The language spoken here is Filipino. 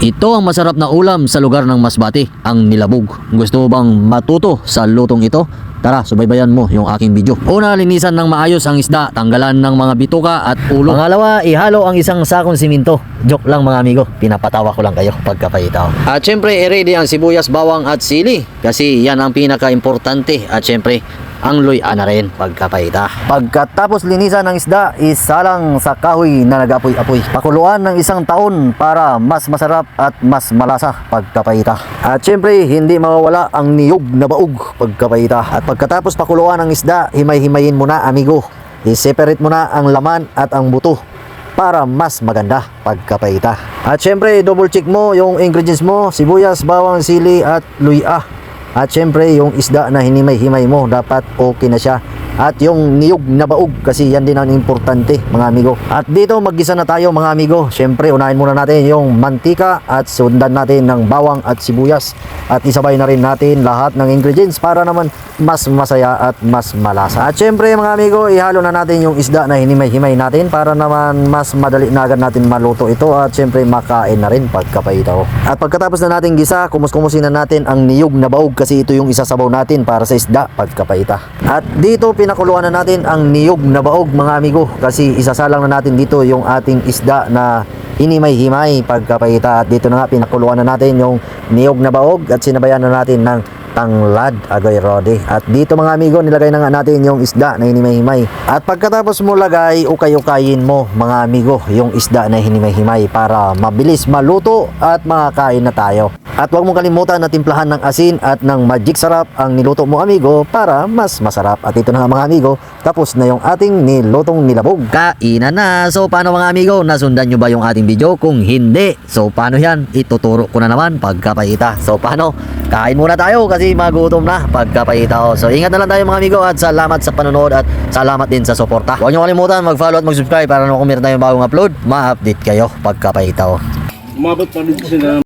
Ito ang masarap na ulam sa lugar ng Masbate, ang nilabog. Gusto mo bang matuto sa lutong ito? Tara, subaybayan mo yung aking video. Una, linisan ng maayos ang isda, tanggalan ng mga bituka at ulo. Pangalawa, ihalo ang isang sakong siminto. Joke lang mga amigo, pinapatawa ko lang kayo pagkapahitaw. At syempre, i-ready ang sibuyas, bawang at sili kasi yan ang pinaka-importante. At syempre, ang luya na rin pagkapahita. Pagkatapos linisan ng isda, isalang sa kahoy na nag-apoy-apoy. Pakuluan ng 1 taon para mas masarap at mas malasa pagkapahita. At syempre, hindi mawawala ang niyog na baog pagkapahita. At pagkatapos pakuluan ng isda, himay-himayin mo na amigo. I-separate mo na ang laman at ang buto para mas maganda pagkapahita. At syempre, double check mo yung ingredients mo, sibuyas, bawang, sili at luya. At syempre yung isda na hinimay-himay mo dapat okay na siya. At yung niyog na baog kasi yan din ang importante mga amigo. At dito maggisa na tayo mga amigo. Syempre unahin muna natin yung mantika at sundan natin ng bawang at sibuyas. At isabay na rin natin lahat ng ingredients para naman mas masaya at mas malasa. At syempre mga amigo, ihalo na natin yung isda na hinimay-himay natin para naman mas madali na agad natin maluto ito. At syempre makain na rin pagkapahitaw. At pagkatapos na natin gisa, kumus-kumusin na natin ang niyog na baog kasi ito yung isasabaw natin para sa isda pagkapahita. At dito pinakuluan na natin ang niyog na baog mga amigo kasi isasalang na natin dito yung ating isda na hinimay-himay pagkapahita. At dito na nga pinakuluan na natin yung niyog na baog at sinabayan na natin ng tanglad agoy rode. At dito mga amigo, nilagay na nga natin yung isda na hinimay-himay. At pagkatapos mo lagay, ukay-ukayin mo mga amigo yung isda na hinimay-himay para mabilis maluto at makakain na tayo. At huwag mong kalimutan na timplahan ng asin at ng magic sarap ang niluto mo amigo para mas masarap. At ito na nga mga amigo, tapos na yung ating nilutong nilabog. Kainan na! So paano mga amigo, nasundan nyo ba yung ating video? Kung hindi, so paano yan? Ituturo ko na naman pagkapahita. So paano? Kain muna tayo kasi magutom na pagkapahita. So ingat na lang tayo mga amigo at salamat sa panonood at salamat din sa suporta. Huwag nyo kalimutan mag-follow at mag-subscribe para naman kung meron tayong bagong upload, ma-update kayo pagkapahita. Umabot pa din sila.